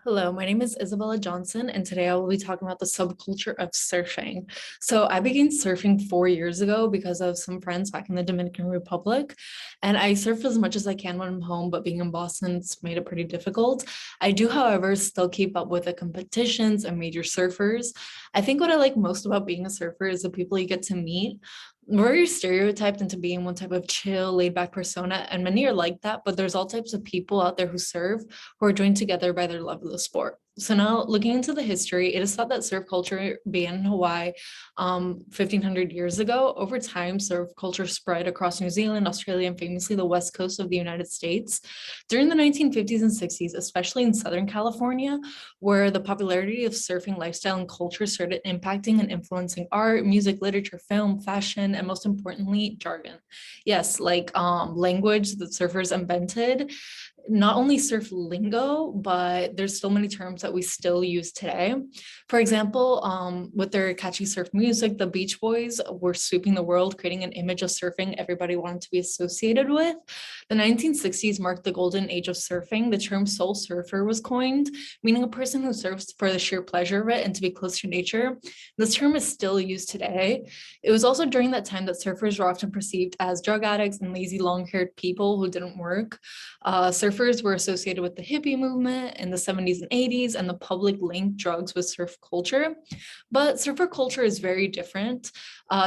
Hello, my name is Isabella Johnson, and today I will be talking about the subculture of surfing. So, I began surfing 4 years ago because of some friends back in the Dominican Republic, and I surf as much as I can when I'm home, but being in Boston, it's made it pretty difficult. I do, however, still keep up with the competitions and major surfers. I think what I like most about being a surfer is the people you get to meet. We're very stereotyped into being one type of chill, laid back persona, and many are like that, but there's all types of people out there who surf who are joined together by their love of the sport. So now looking into the history, it is thought that surf culture began in Hawaii 1500 years ago. Over time, surf culture spread across New Zealand, Australia, and famously the west coast of the United States. During the 1950s and 60s, especially in Southern California, where the popularity of surfing lifestyle and culture started impacting and influencing art, music, literature, film, fashion, and most importantly, jargon. Yes, like language that surfers invented, not only surf lingo, but there's still many terms that we still use today. For example, with their catchy surf music, the Beach Boys were sweeping the world, creating an image of surfing everybody wanted to be associated with. The 1960s marked the golden age of surfing. The term soul surfer was coined, meaning a person who surfs for the sheer pleasure of it and to be close to nature. This term is still used today. It was also during that time that surfers were often perceived as drug addicts and lazy, long-haired people who didn't work. Surfers were associated with the hippie movement in the 70s and 80s, and the public linked drugs with surf culture. But surfer culture is very different.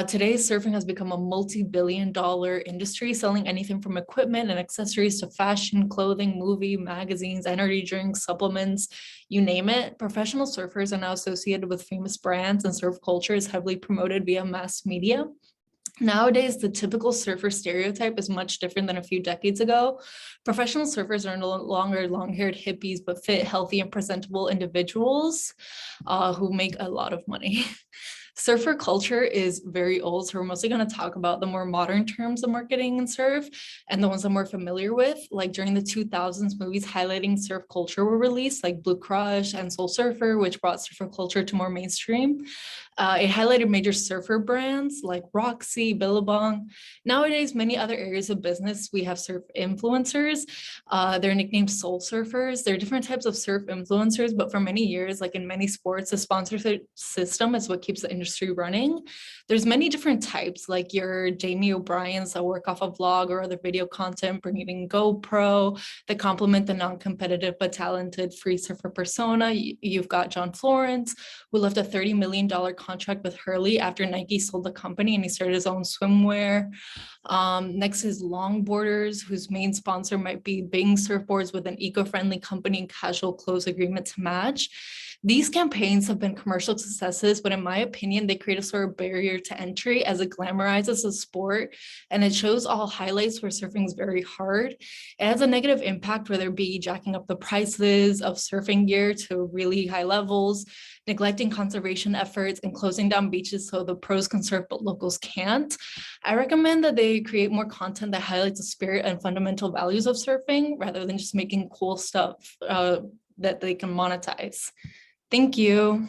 Today, surfing has become a multi-billion-dollar industry, selling anything from equipment and accessories to fashion, clothing, movie, magazines, energy drinks, supplements, you name it. Professional surfers are now associated with famous brands, and surf culture is heavily promoted via mass media. Nowadays, the typical surfer stereotype is much different than a few decades ago. Professional surfers are no longer long-haired hippies, but fit, healthy, and presentable individuals who make a lot of money. Surfer culture is very old, so we're mostly going to talk about the more modern terms of marketing and surf and the ones I'm more familiar with. Like during the 2000s, movies highlighting surf culture were released, like Blue Crush and Soul Surfer, which brought surfer culture to more mainstream. It highlighted major surfer brands like Roxy, Billabong. Nowadays, many other areas of business, we have surf influencers. They're nicknamed soul surfers. They're different types of surf influencers, but for many years, like in many sports, the sponsorship system is what keeps the industry running. There's many different types, like your Jamie O'Brien's that work off a vlog or other video content, bringing GoPro that complement the non-competitive but talented free surfer persona. You've got John Florence, who left a $30 million contract with Hurley after Nike sold the company and he started his own swimwear. Next is longboarders, whose main sponsor might be Bing Surfboards with an eco-friendly company and casual clothes agreement to match. These campaigns have been commercial successes, but in my opinion, they create a sort of barrier to entry as it glamorizes the sport and it shows all highlights where surfing is very hard. It has a negative impact, whether it be jacking up the prices of surfing gear to really high levels, neglecting conservation efforts, and closing down beaches so the pros can surf but locals can't. I recommend that they create more content that highlights the spirit and fundamental values of surfing rather than just making cool stuff that they can monetize. Thank you.